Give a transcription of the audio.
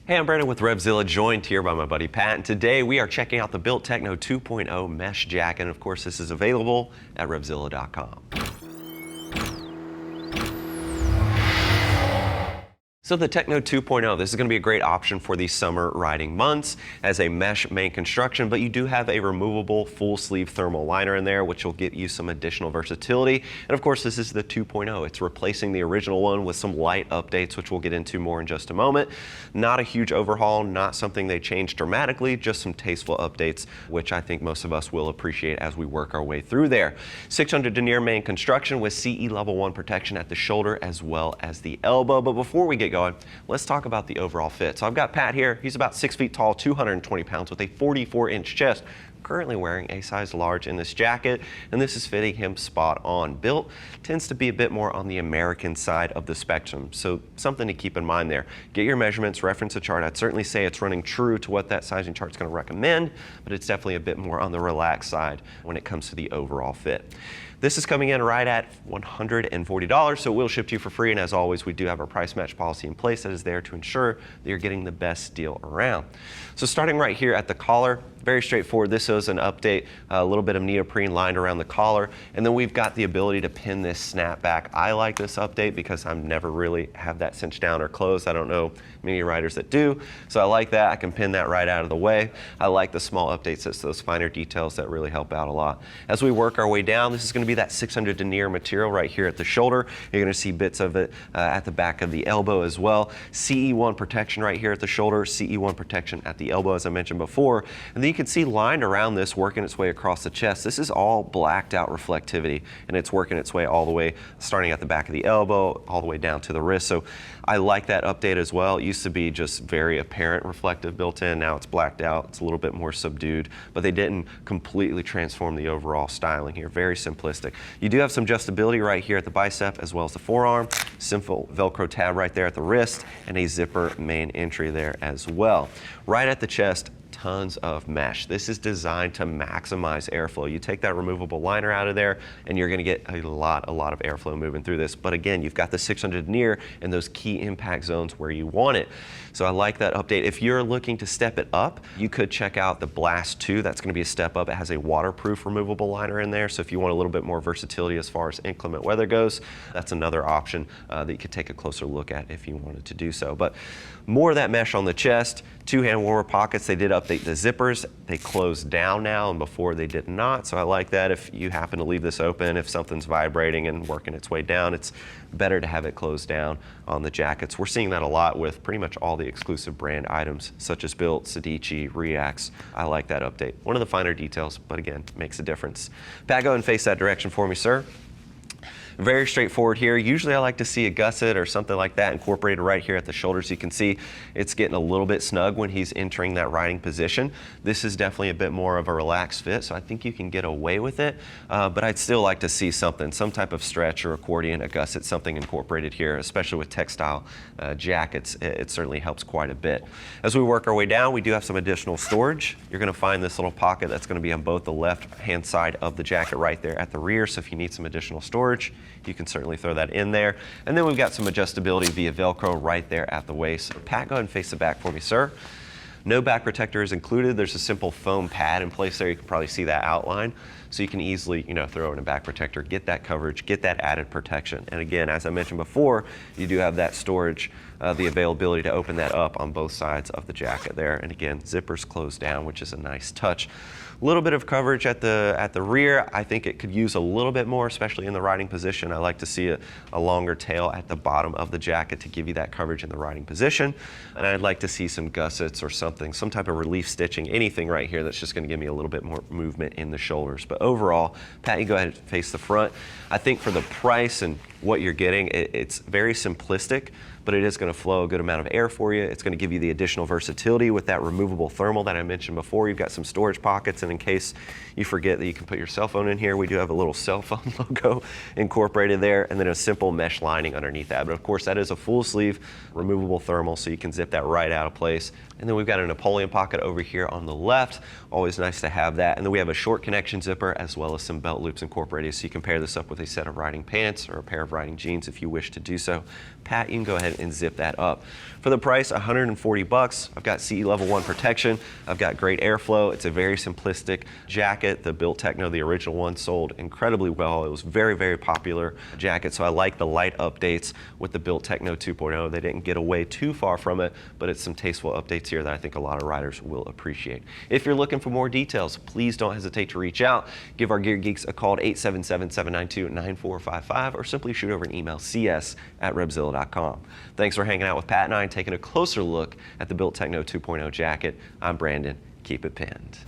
Hey, I'm Brandon with RevZilla, joined here by my buddy Pat, and today we are checking out the BILT Techno 2.0 mesh jacket, and of course this is available at RevZilla.com. So the Techno 2.0, this is going to be a great option for these summer riding months as a mesh main construction, but you do have a removable full sleeve thermal liner in there, which will get you some additional versatility. And of course, this is the 2.0. It's replacing the original one with some light updates, which we'll get into more in just a moment. Not a huge overhaul, not something they changed dramatically, just some tasteful updates, which I think most of us will appreciate as we work our way through there. 600 denier main construction with CE level 1 protection at the shoulder as well as the elbow. But before we get going, let's talk about the overall fit. So I've got Pat here. He's about 6 feet tall, 220 pounds with a 44-inch chest, currently wearing a size large in this jacket, and this is fitting him spot on. BILT tends to be a bit more on the American side of the spectrum, so something to keep in mind there. Get your measurements, reference a chart. I'd certainly say it's running true to what that sizing chart's going to recommend, but it's definitely a bit more on the relaxed side when it comes to the overall fit. This is coming in right at $140, so we'll ship to you for free, and as always, we do have our price match policy in place that is there to ensure that you're getting the best deal around. So starting right here at the collar, very straightforward. This is an update, a little bit of neoprene lined around the collar, and then we've got the ability to pin this snap back. I like this update because I never really have that cinched down or closed. I don't know many riders that do, so I like that. I can pin that right out of the way. I like the small updates, it's those finer details that really help out a lot. As we work our way down, this is going to be that 600 denier material right here at the shoulder. You're going to see bits of it at the back of the elbow as well. CE1 protection right here at the shoulder, CE1 protection at the elbow, as I mentioned before. And then you can see lined around this, working its way across the chest. This is all blacked out reflectivity, and it's working its way all the way, starting at the back of the elbow, all the way down to the wrist. So I like that update as well. It used to be just very apparent reflective built in. Now it's blacked out. It's a little bit more subdued, but they didn't completely transform the overall styling here. Very simplistic. You do have some adjustability right here at the bicep as well as the forearm. Simple Velcro tab right there at the wrist, and a zipper main entry there as well. Right at the chest, tons of mesh. This is designed to maximize airflow. You take that removable liner out of there and you're going to get a lot of airflow moving through this. But again, you've got the 600 denier in those key impact zones where you want it. So I like that update. If you're looking to step it up, you could check out the Blast 2. That's going to be a step up. It has a waterproof removable liner in there. So if you want a little bit more versatility as far as inclement weather goes, that's another option that you could take a closer look at if you wanted to do so. But more of that mesh on the chest, 2 hand warmer pockets. They did update the zippers. They closed down now, and before they did not. So I like that. If you happen to leave this open, if something's vibrating and working its way down, it's better to have it closed down on the jackets. We're seeing that a lot with pretty much all the exclusive brand items such as BILT, Sedici, Reacts. I like that update. One of the finer details, but again, makes a difference. Pat, go and face that direction for me, sir. Very straightforward here. Usually I like to see a gusset or something like that incorporated right here at the shoulder, so you can see it's getting a little bit snug when he's entering that riding position. This is definitely a bit more of a relaxed fit, so I think you can get away with it, but I'd still like to see something, some type of stretch or accordion, a gusset, something incorporated here, especially with textile jackets. It certainly helps quite a bit. As we work our way down, we do have some additional storage. You're going to find this little pocket that's going to be on both the left-hand side of the jacket right there at the rear, so if you need some additional storage, you can certainly throw that in there. And then we've got some adjustability via Velcro right there at the waist. Pat, go ahead and face the back for me, sir. No back protector is included. There's a simple foam pad in place there. You can probably see that outline. So you can easily, throw in a back protector, get that coverage, get that added protection. And again, as I mentioned before, you do have that storage, the availability to open that up on both sides of the jacket there. And again, zippers closed down, which is a nice touch. A little bit of coverage at the rear. I think it could use a little bit more, especially in the riding position. I like to see a longer tail at the bottom of the jacket to give you that coverage in the riding position. And I'd like to see some gussets or something, some type of relief stitching, anything right here that's just going to give me a little bit more movement in the shoulders. But overall, Pat, you go ahead and face the front. I think for the price and what you're getting, it's very simplistic, but it is going to flow a good amount of air for you. It's going to give you the additional versatility with that removable thermal that I mentioned before. You've got some storage pockets, and in case you forget that you can put your cell phone in here, we do have a little cell phone logo incorporated there, and then a simple mesh lining underneath that. But of course, that is a full sleeve removable thermal, so you can zip that right out of place. And then we've got a Napoleon pocket over here on the left. Always nice to have that. And then we have a short connection zipper as well as some belt loops incorporated, so you can pair this up with a set of riding pants or a pair of riding jeans if you wish to do so. Pat, you can go ahead ahead and zip that up. For the price, 140 bucks. I've got CE level 1 protection. I've got great airflow. It's a very simplistic jacket. The BILT Techno, the original one, sold incredibly well. It was very, very popular jacket, so I like the light updates with the BILT Techno 2.0. They didn't get away too far from it, but it's some tasteful updates here that I think a lot of riders will appreciate. If you're looking for more details, please don't hesitate to reach out. Give our Gear Geeks a call at 877-792-9455 or simply shoot over an email, cs@RevZilla.com. Thanks for hanging out with Pat and I and taking a closer look at the BILT Techno 2.0 jacket. I'm Brandon. Keep it pinned.